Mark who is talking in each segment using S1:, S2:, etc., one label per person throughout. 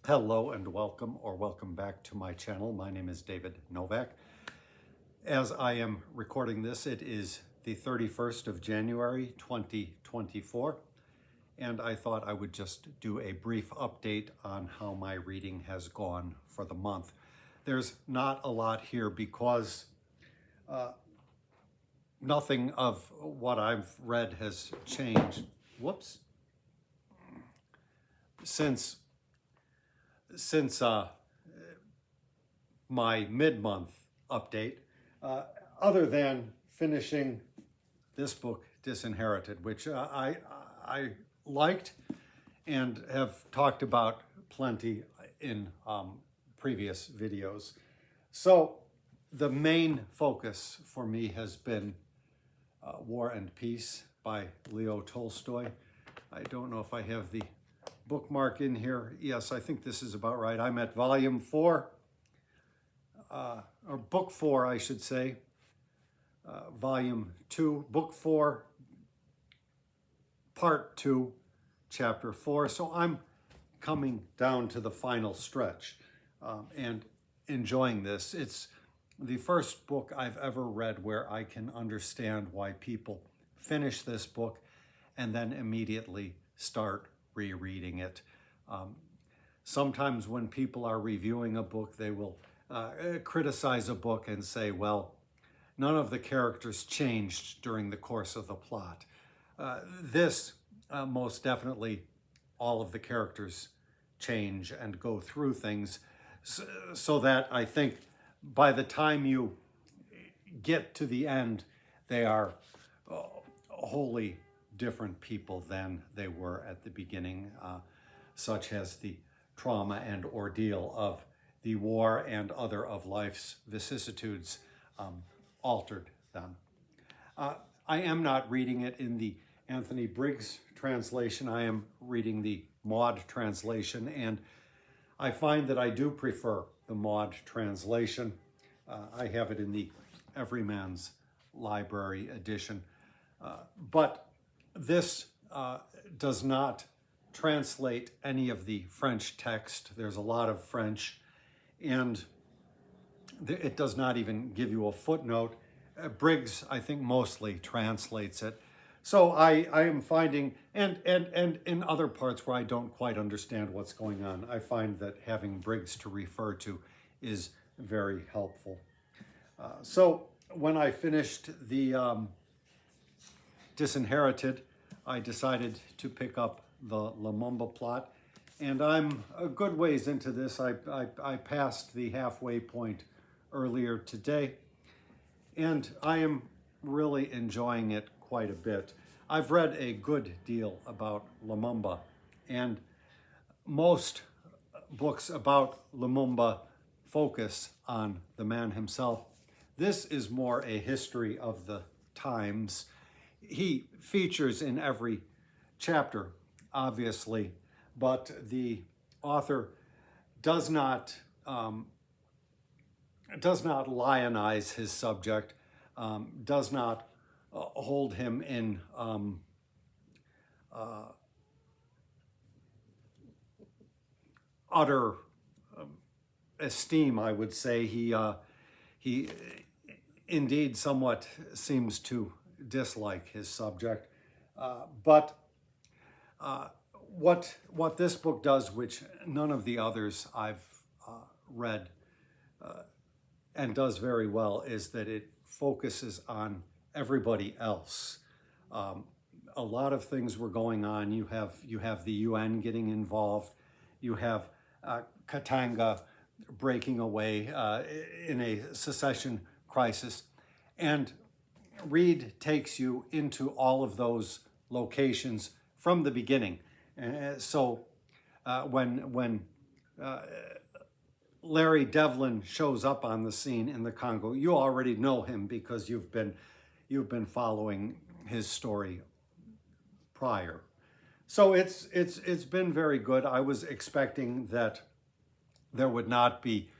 S1: Hello and welcome back to my channel. My name is David Novak. As I am recording this, it is the 31st of January 2024, and I thought I would just do a brief update on how my reading has gone for the month. There's not a lot here because nothing of what I've read has changed. Since my mid-month update, other than finishing this book, Disinherited, which I liked and have talked about plenty in previous videos. So the main focus for me has been War and Peace by Leo Tolstoy. I don't know if I have the bookmark in here. Yes, I think this is about right. I'm at volume 4, or book 4, I should say. Volume 2, book 4, part 2, chapter 4. So I'm coming down to the final stretch and enjoying this. It's the first book I've ever read where I can understand why people finish this book and then immediately start rereading it. Sometimes when people are reviewing a book, they will criticize a book and say, well, none of the characters changed during the course of the plot. This, most definitely, all of the characters change and go through things so that I think by the time you get to the end, they are wholly different people than they were at the beginning, such as the trauma and ordeal of the war and other of life's vicissitudes altered them. I am not reading it in the Anthony Briggs translation. I am reading the Maud translation, and I find that I do prefer the Maud translation. I have it in the Everyman's Library edition, but this does not translate any of the French text. There's a lot of French, and it does not even give you a footnote. Briggs, I think, mostly translates it. So I am finding, and in other parts where I don't quite understand what's going on, I find that having Briggs to refer to is very helpful. So when I finished the Disinherited, I decided to pick up the Lumumba plot, and I'm a good ways into this. I passed the halfway point earlier today, and I am really enjoying it quite a bit. I've read a good deal about Lumumba, and most books about Lumumba focus on the man himself. This is more a history of the times. He features in every chapter, obviously, but the author does not lionize his subject, does not hold him in utter esteem, I would say. He indeed somewhat seems to dislike his subject, but what this book does, which none of the others I've read and does very well, is that it focuses on everybody else. A lot of things were going on. You have the UN getting involved. You have Katanga breaking away in a secession crisis, and Reid takes you into all of those locations from the beginning. So when Larry Devlin shows up on the scene in the Congo, you already know him because you've been following his story prior. So it's been very good. I was expecting that there would not be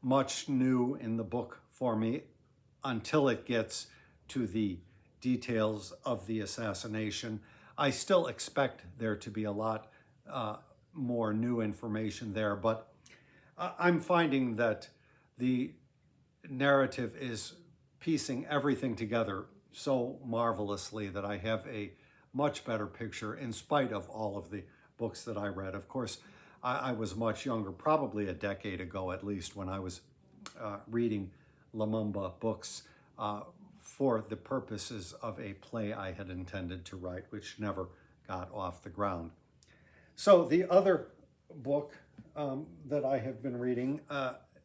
S1: much new in the book for me until it gets to the details of the assassination. I still expect there to be a lot more new information there, but I'm finding that the narrative is piecing everything together so marvelously that I have a much better picture in spite of all of the books that I read. Of course, I was much younger, probably a decade ago at least, when I was reading Lumumba books for the purposes of a play I had intended to write, which never got off the ground. So the other book that I have been reading,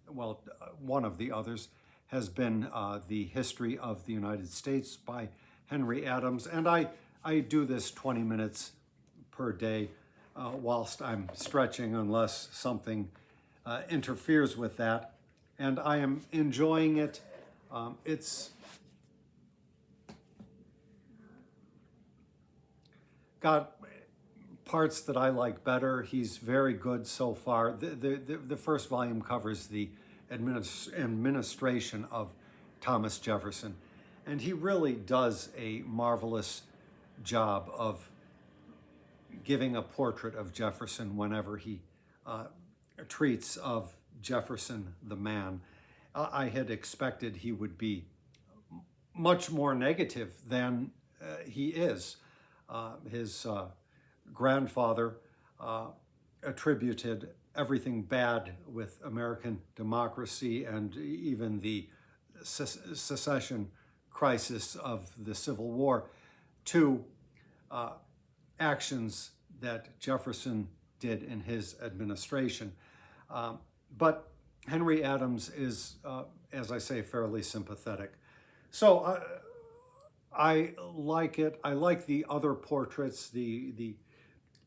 S1: one of the others, has been The History of the United States by Henry Adams. And I do this 20 minutes per day whilst I'm stretching, unless something interferes with that. And I am enjoying it. It's got parts that I like better. He's very good so far. The first volume covers the administration of Thomas Jefferson, and he really does a marvelous job of giving a portrait of Jefferson whenever he treats of Jefferson the man. I had expected he would be much more negative than he is. His grandfather attributed everything bad with American democracy and even the secession crisis of the Civil War to actions that Jefferson did in his administration. But Henry Adams is, as I say, fairly sympathetic. So I like it. I like the other portraits, the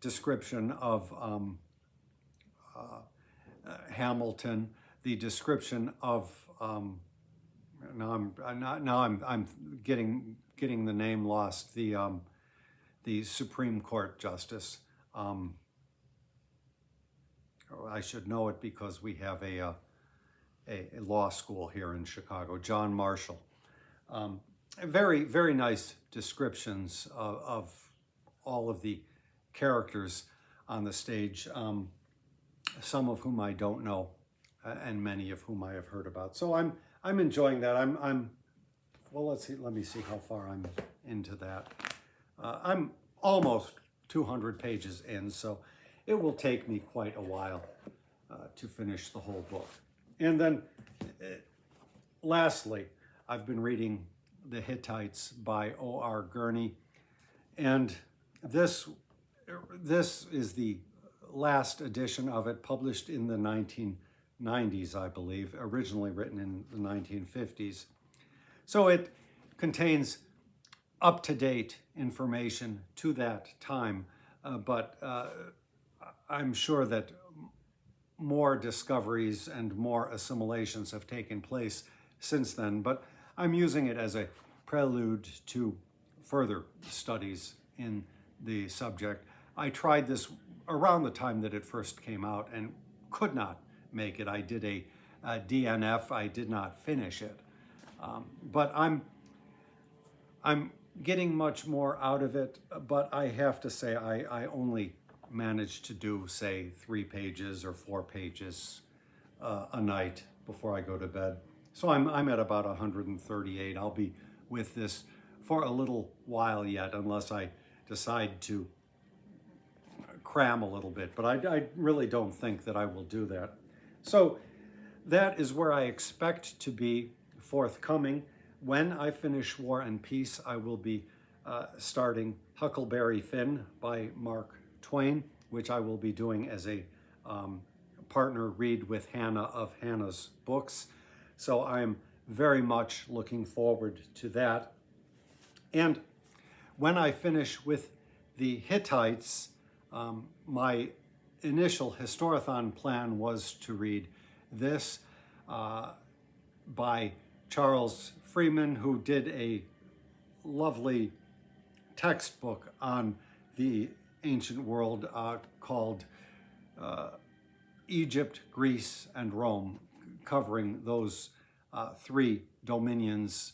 S1: description of Hamilton, the description of I'm getting the name lost. The Supreme Court Justice. I should know it because we have a law school here in Chicago. John Marshall. Very, very nice descriptions of all of the characters on the stage, some of whom I don't know, and many of whom I have heard about. So I'm enjoying that. Well, let me see how far I'm into that. I'm almost 200 pages in, so it will take me quite a while to finish the whole book. And then, lastly, I've been reading The Hittites by O.R. Gurney, and this is the last edition of it, published in the 1990s, I believe, originally written in the 1950s. So it contains up-to-date information to that time, but I'm sure that more discoveries and more assimilations have taken place since then, but I'm using it as a prelude to further studies in the subject. I tried this around the time that it first came out and could not make it. I did a DNF. I did not finish it, but I'm getting much more out of it. But I have to say, I only managed to do, say, 3 pages or 4 pages a night before I go to bed. So I'm at about 138. I'll be with this for a little while yet, unless I decide to cram a little bit. But I really don't think that I will do that. So that is where I expect to be forthcoming. When I finish War and Peace, I will be starting Huckleberry Finn by Mark Twain, which I will be doing as a partner read with Hannah of Hannah's Books. So I'm very much looking forward to that. And when I finish with the Hittites, my initial Historathon plan was to read this by Charles Freeman, who did a lovely textbook on the ancient world called Egypt, Greece, and Rome, covering those 3 dominions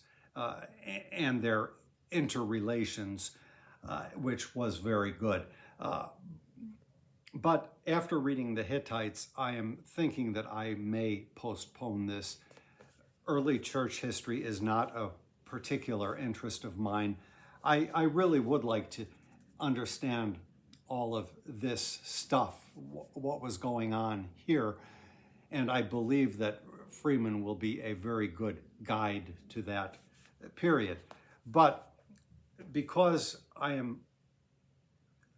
S1: and their interrelations, which was very good. But after reading the Hittites, I am thinking that I may postpone this. Early church history is not a particular interest of mine. I really would like to understand all of this stuff, what was going on here, and I believe that Freeman will be a very good guide to that period. But because I am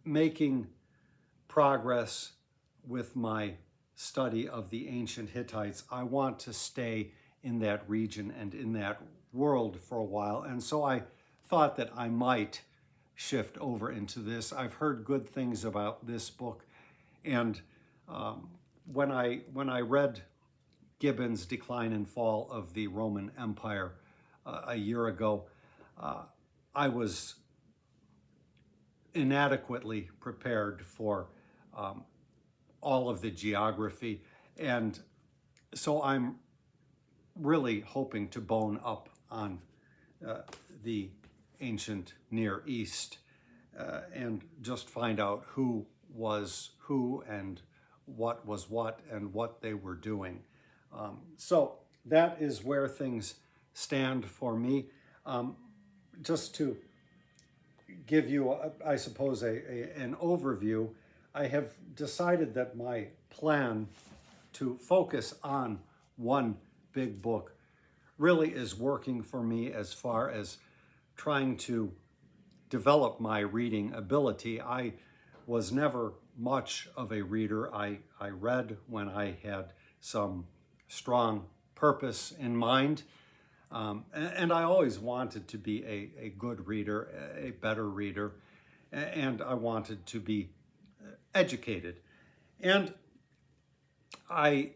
S1: making progress with my study of the ancient Hittites, I want to stay in that region and in that world for a while. And so I thought that I might shift over into this. I've heard good things about this book. And when I read Gibbon's Decline and Fall of the Roman Empire a year ago, I was inadequately prepared for all of the geography. And so I'm really hoping to bone up on the ancient Near East and just find out who was who and what was what and what they were doing. So that is where things stand for me. Just to give you, I suppose, an overview, I have decided that my plan to focus on one big book really is working for me as far as trying to develop my reading ability. I was never much of a reader. I read when I had some strong purpose in mind. And I always wanted to be a good reader, a better reader, and I wanted to be educated. And I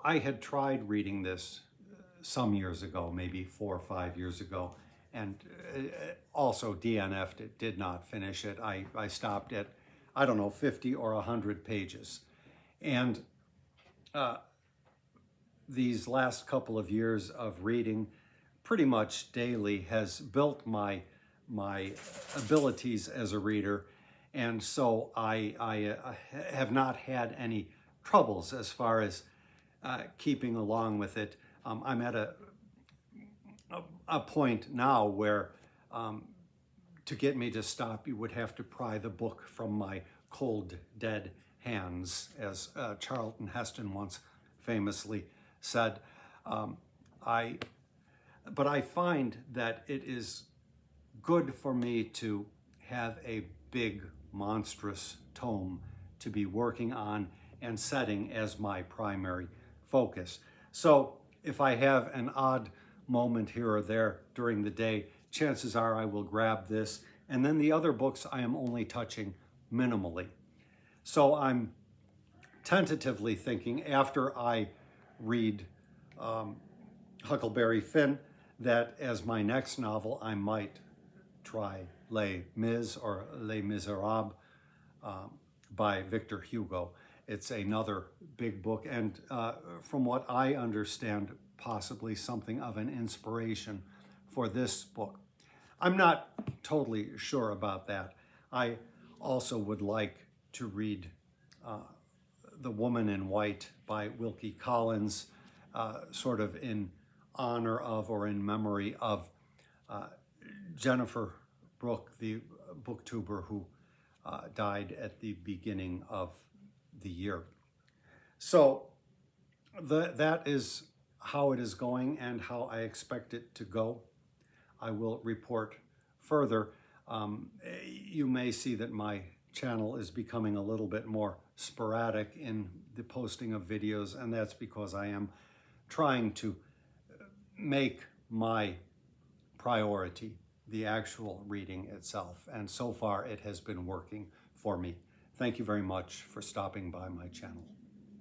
S1: had tried reading this some years ago, maybe 4 or 5 years ago, and also DNF'd it, did not finish it. I stopped at, I don't know, 50 or 100 pages. And these last couple of years of reading pretty much daily has built my abilities as a reader. And so I have not had any troubles as far as keeping along with it. I'm at a point now where to get me to stop, you would have to pry the book from my cold, dead hands, as Charlton Heston once famously said. But I find that it is good for me to have a big, monstrous tome to be working on and setting as my primary focus. So if I have an odd moment here or there during the day, chances are I will grab this, and then the other books I am only touching minimally. So I'm tentatively thinking, after I read Huckleberry Finn, that as my next novel I might try Les Mis or Les Miserables by Victor Hugo. It's another big book, and from what I understand, possibly something of an inspiration for this book. I'm not totally sure about that. I also would like to read The Woman in White by Wilkie Collins, sort of in honor of or in memory of Jennifer Brooke, the booktuber who died at the beginning of the year. So that is how it is going and how I expect it to go. I will report further. You may see that my channel is becoming a little bit more sporadic in the posting of videos, and that's because I am trying to make my priority the actual reading itself, and so far it has been working for me. Thank you very much for stopping by my channel.